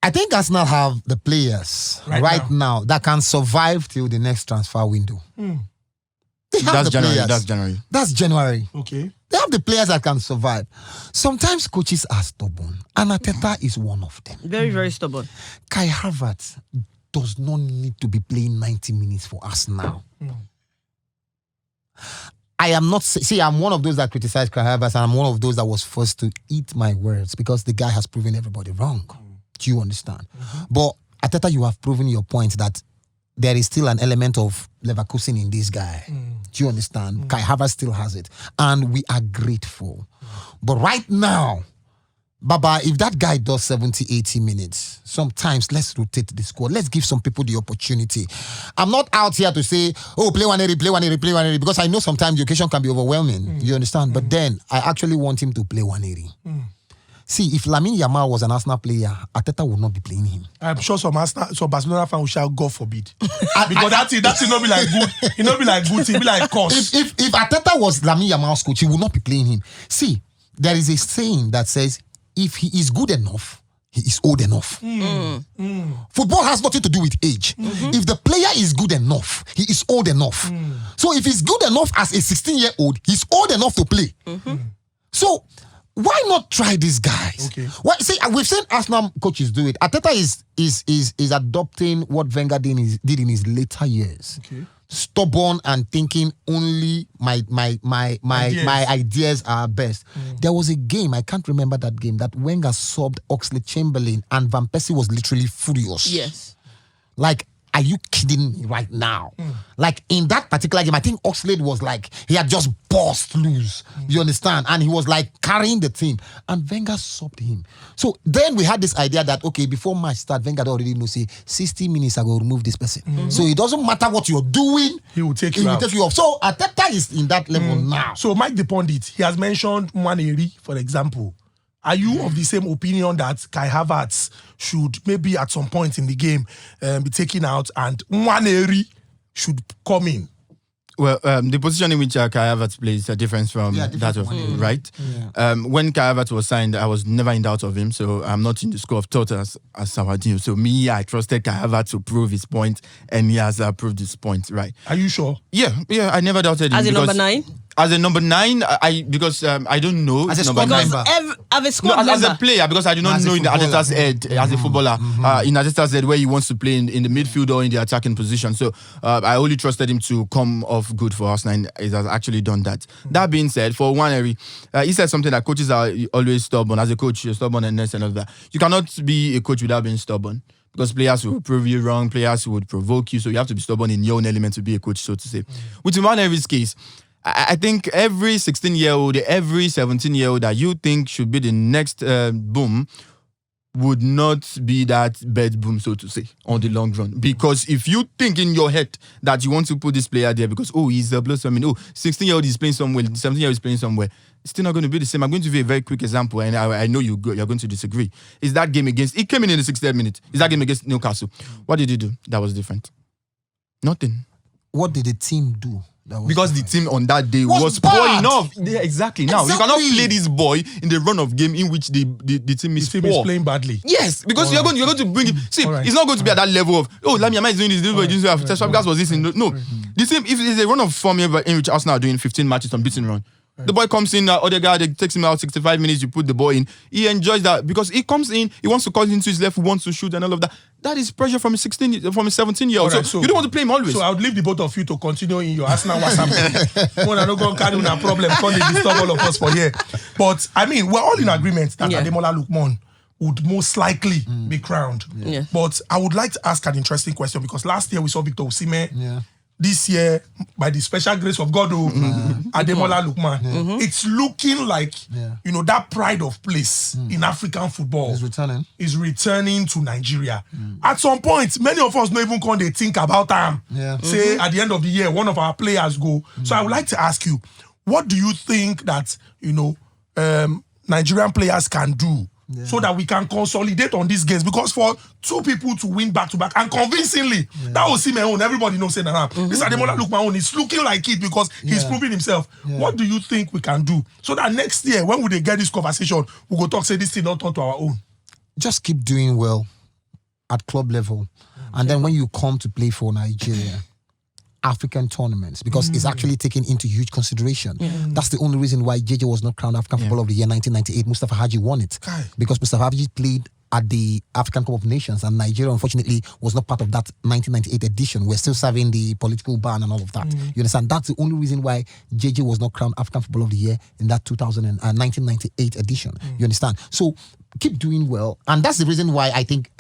I think Arsenal have the players Right right now that can survive till the next transfer window. They They have That's the January. players. That's January. That's January. Okay. They have the players that can survive. Sometimes coaches are stubborn, and Arteta is one of them. Very, very stubborn. Kai Havertz does not need to be playing 90 minutes for us now. I am not, see, I'm one of those that criticize Kai Havertz, and I'm one of those that was forced to eat my words because the guy has proven everybody wrong. Do you understand? But Arteta, you have proven your point that there is still an element of Leverkusen in this guy. Do you understand? Kai Havertz still has it. And we are grateful. But right now, Baba, if that guy does 70, 80 minutes, sometimes let's rotate the squad. Let's give some people the opportunity. I'm not out here to say, oh, play 180, because I know sometimes the occasion can be overwhelming. You understand? But then I actually want him to play 180. See, if Lamine Yamal was an Arsenal player, Arteta would not be playing him. I'm sure some Barcelona fans will shout, God forbid. Because that's not be like good. It not be like good. It be like cost. If Arteta was Lamine Yamal's coach, he would not be playing him. See, there is a saying that says, if he is good enough, he is old enough. Football has nothing to do with age. If the player is good enough, he is old enough. So if he's good enough as a 16-year-old, he's old enough to play. So why not try these guys? Okay. Well, see, we've seen Arsenal coaches do it. Arteta is adopting what Wenger did in his later years. Okay. Stubborn and thinking only my ideas are best. There was a game, I can't remember that game, that Wenger subbed Oxlade-Chamberlain and Van Persie was literally furious. Yes. Like, are you kidding me right now? Like, in that particular game, I think Oxlade was like, he had just burst loose. You understand? And he was like carrying the team. And Wenger subbed him. So then we had this idea that, okay, before match start, Wenger already knows, say, 60 minutes I will remove this person. So it doesn't matter what you're doing. He will take you out. Take you off. So Arteta is in that level now. So Mike the Pundit, he has mentioned Nwaneri, for example. Are you of the same opinion that Kai Havertz should maybe at some point in the game be taken out and Nwaneri should come in? Well, the position in which Kai Havertz plays is different from that of right. When Kai Havertz was signed, I was never in doubt of him, so I'm not in the school of thought as Sawadinho. So me, I trusted Kai Havertz to prove his point, and he has proved his point. Right? Are you sure? Yeah, I never doubted him. As a number 9? As a number 9, because I don't know As a number squad 9. member. As a squad As a member. player, because I do not As a know in footballer. Arteta's head, as a footballer, in Arteta's head, where he wants to play in the midfield or in the attacking position. So I only trusted him to come off good for Arsenal, and he has actually done that. That being said, for Nwaneri, he said something that coaches are always stubborn. As a coach, you're stubborn and this and all that. You cannot be a coach without being stubborn. Because players will prove you wrong, players would provoke you, so you have to be stubborn in your own element to be a coach, so to say. With Nwaneri's case, I think every 16-year-old, every 17-year-old that you think should be the next boom would not be that betBOOM, so to say, on the long run. Because if you think in your head that you want to put this player there because, he's a blossoming, 16-year-old is playing somewhere, 17-year-old is playing somewhere, it's still not going to be the same. I'm going to give you a very quick example, and I know you're going to disagree. Is that game against, it came in the 60th minute. Is that game against Newcastle? What did you do that was different? Nothing. What did the team do? Because the team on that day was poor bad. enough. Yeah, exactly. Now, you cannot play this boy in the run of game in which the team is His team poor. is playing badly. Yes, because you're going to bring him. See, Right. it's not going to be at that level of, Lamine Yamal is doing this boy doing this. Fabregas was this. No. The team, if it's a run of form in which Arsenal are doing 15 matches unbeaten run, the boy comes in, other guy, they takes him out 65 minutes, you put the boy in. He enjoys that because he comes in, he wants to cut into his left, he wants to shoot and all of that. That is pressure from a 17-year-old. Alright, so you don't want to play him always. So I would leave the both of you to continue in your Arsenal WhatsApp. When I don't go carry on a problem, can't they disturb all of us for here? But I mean, we're all in agreement that Ademola Lookman would most likely be crowned. Yeah. But I would like to ask an interesting question because last year we saw Victor Osimhen. Yeah. This year, by the special grace of God, Ademola Lookman, it's looking like that pride of place in African football He's returning. is returning to Nigeria. At some point, many of us don't even come they think about him. Yeah. Say at the end of the year, one of our players go. So I would like to ask you, what do you think that Nigerian players can do so that we can consolidate on these games? Because for two people to win back to back and convincingly, that was my own. Everybody knows that. This Ademola Lookman own is looking like it because he's proving himself. What do you think we can do so that next year, when we get this conversation, we go talk, say this thing not turn to our own? Just keep doing well at club level. And then when you come to play for Nigeria, African tournaments because it's actually taken into huge consideration. That's the only reason why JJ was not crowned African Footballer of the Year 1998. Mustafa Haji won it because Mustafa Haji played at the African Cup of Nations, and Nigeria unfortunately was not part of that 1998 edition. We're still serving the political ban and all of that. You understand? That's the only reason why JJ was not crowned African Footballer of the Year in that 1998 edition. You understand? So keep doing well, and that's the reason why I think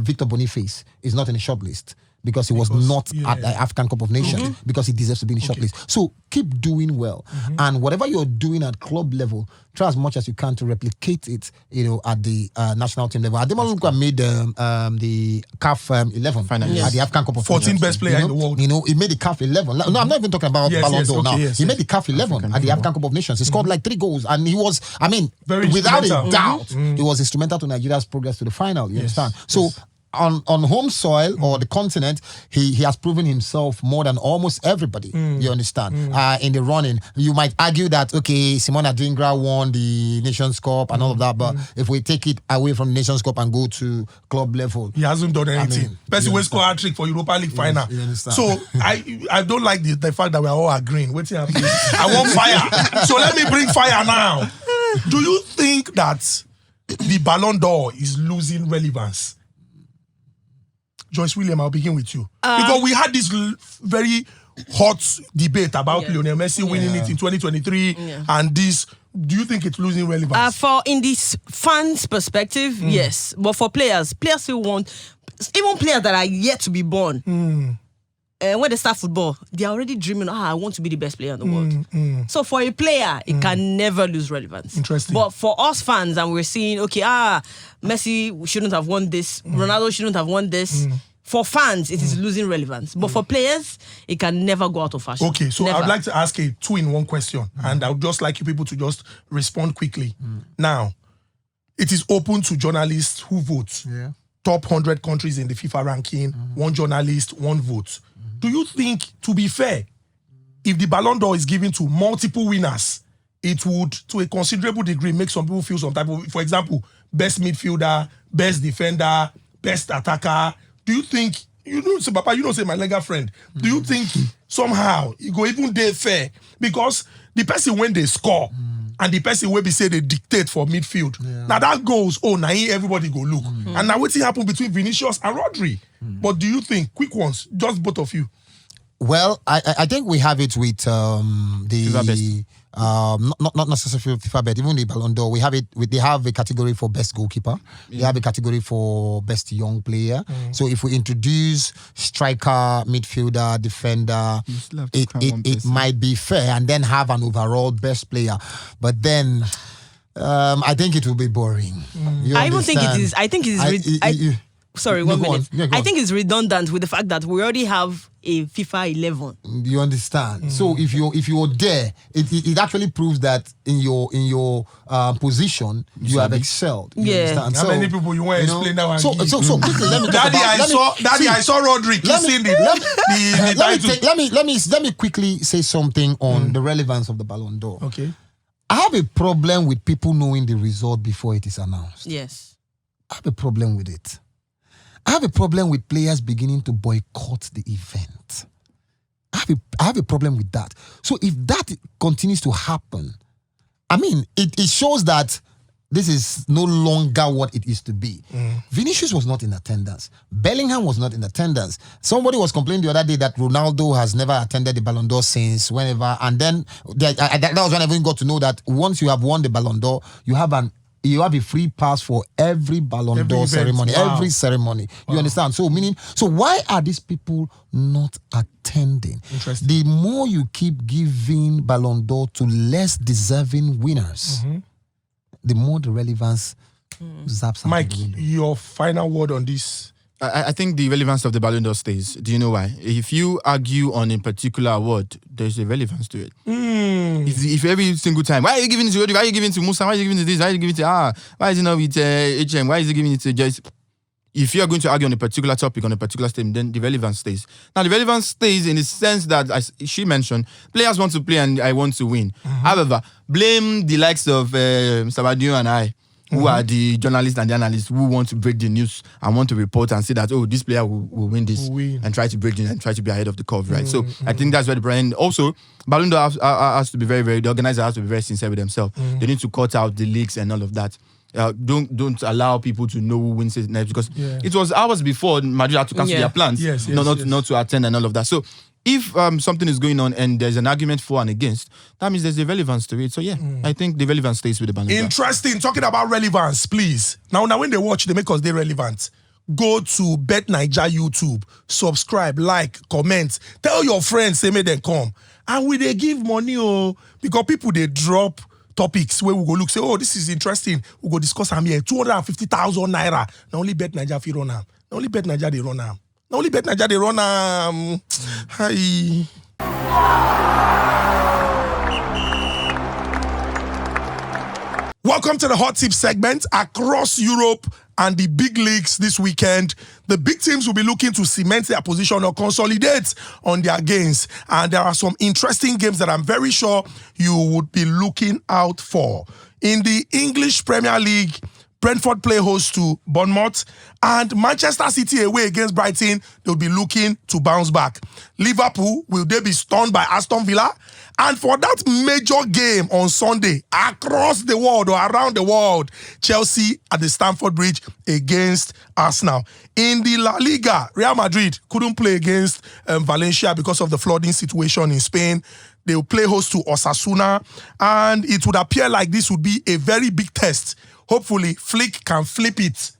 Victor Boniface is not in the shortlist. Because he was not at the African Cup of Nations, because he deserves to be in the shortlist. So keep doing well, and whatever you're doing at club level, try as much as you can to replicate it, at the national team level. Ademola Lookman made the CAF 11 at the African Cup of 14 Nations. best player in the world. He made the CAF 11. No, I'm not even talking about Ballon d'Or now. He made the CAF 11 at the African Cup of Nations. He scored like 3 goals, and he was, very without a instrumental. doubt, he was instrumental to Nigeria's progress to the final. You understand? So. On home soil or the continent, he has proven himself more than almost everybody. You understand? In the running, you might argue that Simon Adingra won the Nations Cup and all of that, but if we take it away from the Nations Cup and go to club level, he hasn't done anything. Person will score a hat-trick for Europa League final. You understand? So I don't like the fact that we are all agreeing. Wait till I want fire. So let me bring fire now. Do you think that the Ballon d'Or is losing relevance? Joyce William, I'll begin with you. Because we had this very hot debate about Lionel Messi winning it in 2023 and this. Do you think it's losing relevance? In this fans' perspective, yes. But for players still want, even players that are yet to be born, when they start football, they're already dreaming, I want to be the best player in the world. So for a player, it can never lose relevance. Interesting. But for us fans, and we're seeing, Messi shouldn't have won this, Ronaldo shouldn't have won this. For fans, it is losing relevance. But for players, it can never go out of fashion. Okay, so never. I'd like to ask a 2-in-1 question, and I would just like you people to just respond quickly. Now, it is open to journalists who vote. Top 100 countries in the FIFA ranking, one journalist, one vote. Do you think, to be fair, if the Ballon d'Or is given to multiple winners, it would, to a considerable degree, make some people feel some type of, for example, best midfielder, best defender, best attacker? Do you think, say, Papa, say my legal friend, do you think somehow it go even there fair? Because the person when they score and the person will be say they dictate for midfield. Now that goes, now everybody go look. And now what's happened between Vinicius and Rodri? But do you think, quick ones, just both of you? Well, I think we have it with the not necessarily FIFA bet, even the Ballon d'Or. We have it with, they have a category for best goalkeeper. They have a category for best young player. So if we introduce striker, midfielder, defender, it might be fair, and then have an overall best player. But then I think it will be boring. I even think it is. I think it is. Sorry, 1 minute. I think it's redundant with the fact that we already have a FIFA 11. You understand? So if you're there, it actually proves that in your position you have excelled. You understand? How many people you want to explain that one? So quickly, let me I saw Rodri kissing let me quickly say something on the relevance of the Ballon d'Or. Okay. I have a problem with people knowing the result before it is announced. Yes. I have a problem with it. I have a problem with players beginning to boycott the event. I have a problem with that. So if that continues to happen, it shows that this is no longer what it is to be. Vinicius was not in attendance. Bellingham was not in attendance. Somebody was complaining the other day that Ronaldo has never attended the Ballon d'Or since whenever. And then that was when everyone got to know that once you have won the Ballon d'Or, you have a free pass for every Ballon d'Or ceremony, every ceremony. You understand? So why are these people not attending? Interesting. The more you keep giving Ballon d'Or to less deserving winners, the more the relevance zaps. Mike, your final word on this? I think the relevance of the Ballon d'Or stays. Do you know why? If you argue on a particular award, there's a relevance to it. If every single time, why are you giving it to Rodri? Why are you giving it to Musa? Why are you giving it to this? Why are you giving it to why is it not with HM? Why is he giving it to Joyce? If you are going to argue on a particular topic, on a particular stage, then the relevance stays. Now, the relevance stays in the sense that, as she mentioned, players want to play and I want to win. However, blame the likes of Sawadinho and I. who are the journalists and the analysts who want to break the news and want to report and say that, oh, this player will win this and try to break it and try to be ahead of the curve, right? So I think that's where the brand. Also, Ballon has to be very, the organizer has to be very sincere with themselves. They need to cut out the leaks and all of that. Don't allow people to know who wins it next, because it was hours before Madrid had to cancel their plans, not to attend and all of that. So if something is going on and there's an argument for and against, that means there's a relevance to it. So I think the relevance stays with the Ballon d'Or. Interesting. Talking about relevance, please. Now when they watch, they make us they relevant. Go to Bet Naija YouTube, subscribe, like, comment, tell your friends, say make them come. And we they give money, because people they drop topics where we go look, say, oh, this is interesting. We go discuss them here. 250,000 naira. Now only Bet Naija fi run am. Now only Bet Naija they run am. Now only Bet Naija they run am. Hi. Welcome to the hot tip segment. Across Europe and the big leagues this weekend, the big teams will be looking to cement their position or consolidate on their gains. And there are some interesting games that I'm very sure you would be looking out for. In the English Premier League, Brentford play host to Bournemouth, and Manchester City away against Brighton, they'll be looking to bounce back. Liverpool, will they be stunned by Aston Villa? And for that major game on Sunday, across the world or around the world, Chelsea at the Stamford Bridge against Arsenal. In the La Liga, Real Madrid couldn't play against Valencia because of the flooding situation in Spain. They will play host to Osasuna, and it would appear like this would be a very big test. Hopefully, Flick can flip it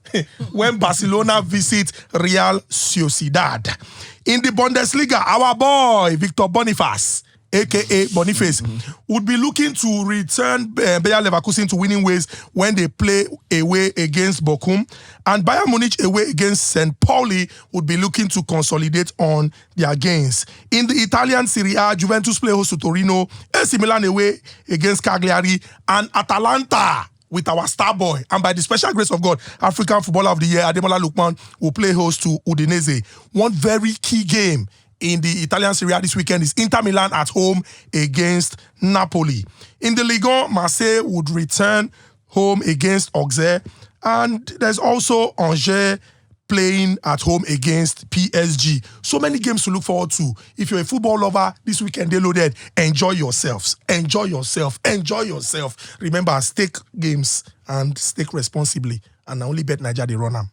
when Barcelona visit Real Sociedad. In the Bundesliga, our boy, Victor Boniface, a.k.a. Boniface, would be looking to return Bayer Leverkusen to winning ways when they play away against Bochum. And Bayern Munich away against St. Pauli would be looking to consolidate on their gains. In the Italian Serie A, Juventus play host to Torino, AC Milan away against Cagliari, and Atalanta with our star boy, and by the special grace of God, African Footballer of the Year, Ademola Lookman, will play host to Udinese. One very key game in the Italian Serie A this weekend is Inter Milan at home against Napoli. In the Liga, Marseille would return home against Auxerre, and there's also Angers playing at home against PSG. So many games to look forward to. If you're a football lover, this weekend they loaded. Enjoy yourselves. Enjoy yourself. Enjoy yourself. Remember, stake games and stake responsibly. And only Bet Naija they run them.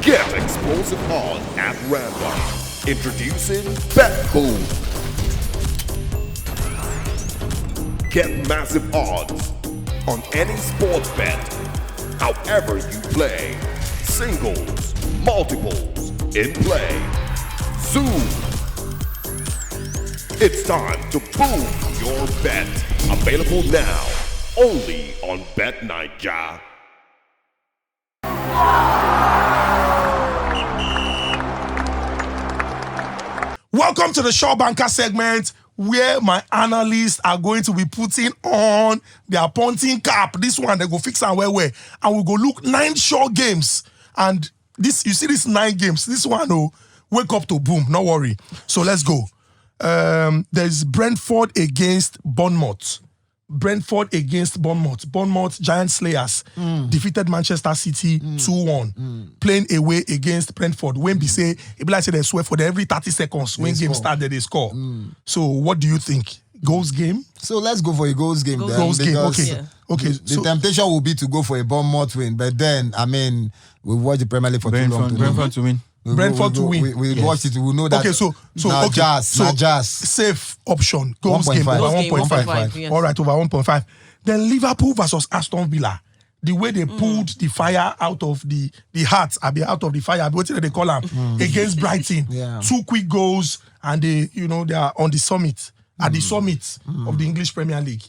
Get explosive odds at random. Introducing BetBoom. Get massive odds on any sports bet, however you play. Singles, multiples, in play. Zoom. It's time to boom your bet. Available now, only on Bet Naija. Welcome to the Shaw Banker segment, where my analysts are going to be putting on their punting cap. This one, they go fix and wear. And we go look 9 short games. And this, you see these 9 games. This one, wake up to boom. No worry. So let's go. There's Brentford against Bournemouth. Brentford against Bournemouth. Bournemouth, Giant Slayers, defeated Manchester City 2-1. Playing away against Brentford. When we say, it be like say they swear for every 30 seconds when game started, they score. So what do you think? Goals game? So let's go for a goals game then. Goals game, okay. Okay. The temptation will be to go for a Bournemouth win, but then, I mean, we've watched the Premier League for too long. Brentford to win. Brentford to win. We watched it. We know that. Okay, so safe option. Goals game over 1.5. Yes. All right, over 1.5. Then Liverpool versus Aston Villa. The way they pulled the fire out of the heart, out of the fire. What do they call them? Against Brighton. 2 quick goals, and they are on the summit at the summit of the English Premier League.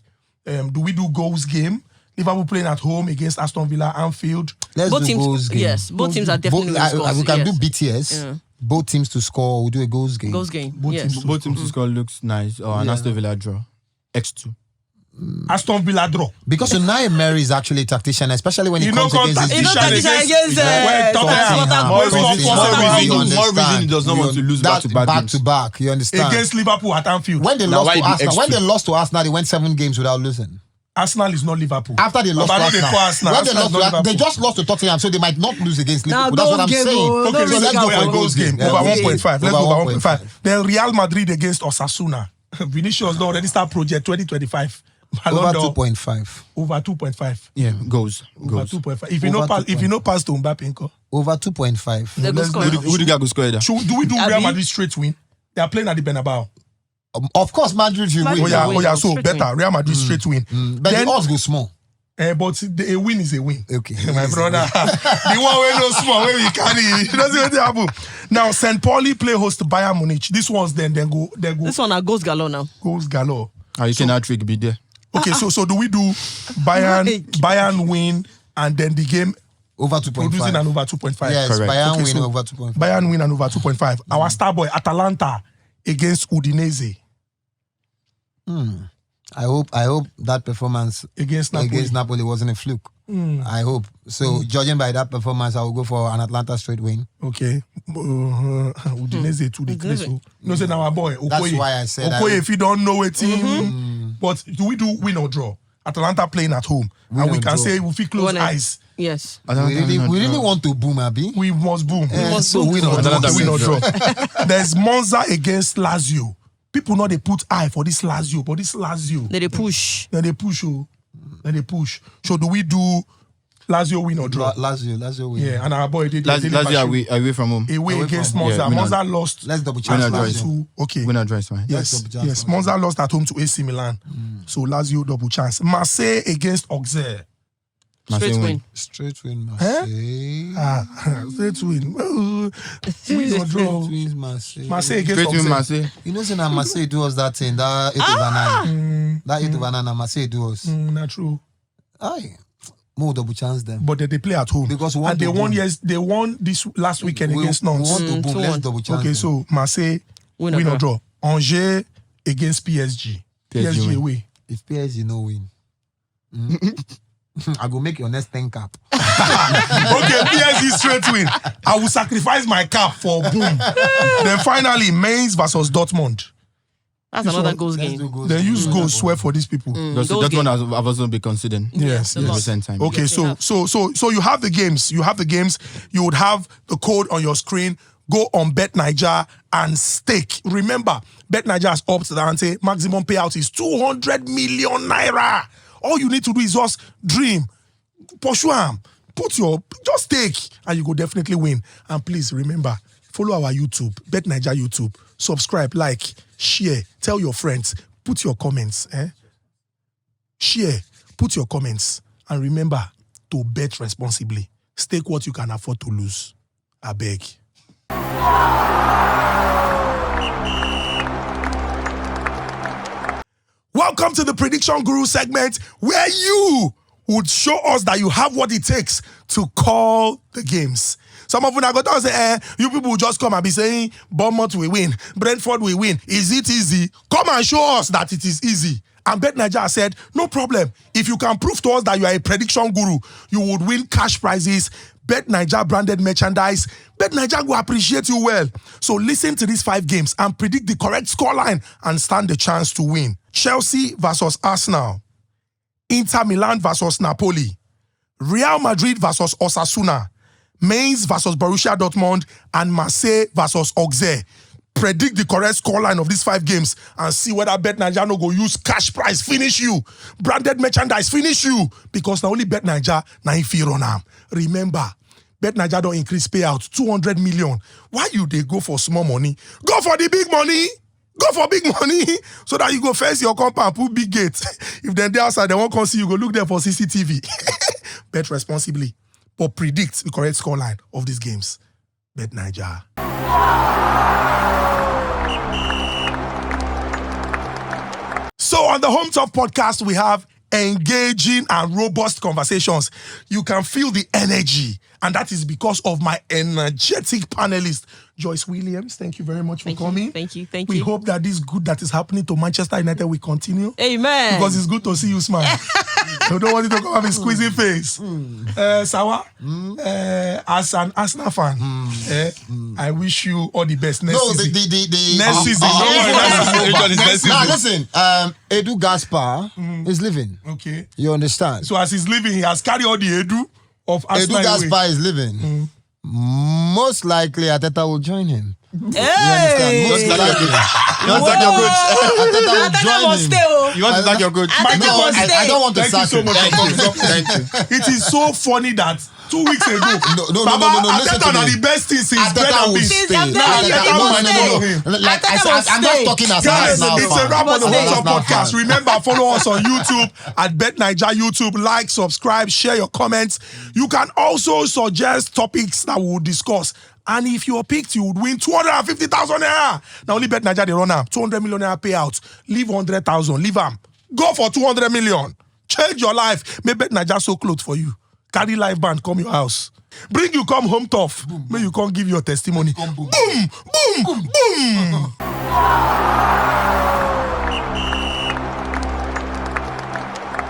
Do we do goals game? Liverpool playing at home against Aston Villa, Anfield. Let's both do teams, goals game. yes, both teams are definitely we can do BTS. Both teams to score. We'll do a goals game. Goals game. Both teams to score looks nice. Or an Aston Villa draw. X2. Aston Villa draw. Because Unai Emery is actually a tactician, especially when he comes against his Tottenham. More reason he does not want to lose back-to-back games. to back. You understand? Against Liverpool at Anfield. When they lost to Arsenal, they went 7 games without losing. Arsenal is not Liverpool. After they lost to Arsenal, they just lost to Tottenham, so they might not lose against Liverpool. That's what I'm saying. Okay, so let's go for goals game. Over 1.5. Let's go over 1.5. Then Real Madrid against Osasuna. Vinicius don't already start project 2025. Over 2.5. Over 2.5. Yeah, goes. Over 2.5. If you know pass to Mbappe, over 2.5. Who do you go score there? Do we do Real Madrid straight win? They are playing at the Bernabeu. Of course, Madrid will win. Oh yeah, so better. Real Madrid straight win. But the odds go small. But a win is a win. Okay. My brother. The one where no small, where we carry. It doesn't really happen. Now, St. Pauli play host Bayern Munich. This one's then go. This one goes galore now. Goes galore. You cannot trick be there. Okay, so do we do Bayern win and then the game over 2.5? Producing an over 2.5. Yes, correct. Bayern win over 2.5. Bayern win and over 2.5. Our star boy Atalanta against Udinese. I hope that performance against Napoli wasn't a fluke. I hope. So judging by that performance, I will go for an Atlanta straight win. Okay. Udinese to the place. No, say now our boy Okoye. That's why I said Okoye, if you don't know a team. But do we do win or draw? Atalanta playing at home. And we can say if we close eyes. Yes. We really want to boom, Abi. We must boom. We must so boom. win or draw. There's Monza against Lazio. People know they put eye for this Lazio, but this Lazio. They push. Then they push. So do we do Lazio win or draw? Lazio win. Yeah, and our boy did. Lazio away from home. Away against Monza. Yeah, Monza lost. Let's double check. Okay. Winner choice, right? Yes. Monza lost at home to AC Milan. So Lazio double chance. Marseille against Auxerre. Straight win. Straight win, Marseille. Straight win. Win or draw? Marseille against Straight win, Auxerre. Marseille. You know, saying Marseille do us that thing, that 8 over 9. That 8 over 9, Marseille do us. Not true. Aye. More double chance them. But they play at home. Because they won this last weekend against Nantes. We want to boom. Let's double chance. Okay, so Marseille win or draw. Angers against PSG. PSG away. If PSG no win, I go make your next 10 cap. Okay, PSG straight win. I will sacrifice my cap for boom. Then finally, Mainz versus Dortmund. That's another goals game. They use goals swear for these people. Dortmund have also been considered. Yes. Time. Okay, so you have the games. You would have the code on your screen. Go on BetNiger and stake. Remember, BetNiger has upped the ante. Maximum payout is 200 million naira. All you need to do is just dream, pursue them, just stake, and you go definitely win. And please remember, follow our YouTube, BetNiger YouTube. Subscribe, like, share, tell your friends, put your comments. Share, put your comments, and remember to bet responsibly. Stake what you can afford to lose. I beg. Welcome to the Prediction Guru segment, where you would show us that you have what it takes to call the games. Some of you are going to say, you people will just come and be saying, Bournemouth will win, Brentford will win. Is it easy? Come and show us that it is easy. And BetNiger said, no problem. If you can prove to us that you are a prediction guru, you would win cash prizes, BetNiger branded merchandise. BetNiger will appreciate you well. So listen to these 5 games and predict the correct scoreline and stand the chance to win. Chelsea versus Arsenal. Inter Milan versus Napoli. Real Madrid versus Osasuna. Mainz versus Borussia Dortmund. And Marseille versus Auxerre. Predict the correct scoreline of these 5 games and see whether BetNiger no go use cash prize finish you. Branded merchandise finish you. Because now only BetNiger na if you run am. Remember, BetNiger don't increase payout 200 million. Why you they go for small money? Go for the big money. Go for big money so that you go face your compound, put big gates. If they're outside, they won't come see you, go look there for CCTV. Bet responsibly, but predict the correct scoreline of these games. BetNiger. So on the Home Top podcast, we have engaging and robust conversations. You can feel the energy, and that is because of my energetic panelists. Joyce Williams, thank you very much for coming. Thank you. We hope that this good that is happening to Manchester United will continue. Amen. Because it's good to see you smile. I don't want you to come have a squeezy face. Sawa, as an Arsenal fan, I wish you all the best next season. Next season. Now listen, Edu Gaspar is living. Okay. You understand? So as he's leaving, he has carried all the Edu of Arsenal. Edu Gaspar is living. Most likely Ateta will join him. Hey. You understand? Most likely. You want to thank your coach? Ateta will join him. You want to thank your coach? I don't want to Thank you sack so him. much for coming. Thank you. It is so funny that 2 weeks ago, No, listen Ateta to are me. the best thing since bread Ateta and will beans. stay. I'm telling you, Ateta- he will no. stay. Like Ateta I'm will just stay. talking as an Guys, Arsenal it's a fan. wrap on the Must What's Up stay. podcast. Remember, follow us on YouTube at BetNiger YouTube. Like, subscribe, share your comments. You can also suggest topics that we will discuss. And if you are picked, you would win 250,000 naira. Now only BetNiger they run up 200 million naira payout. Leave 100,000. Leave them. Go for 200 million. Change your life. Make BetNiger so close for you. Carry live band come your house. Bring you come home tough. May you come give your testimony. Boom, boom, boom.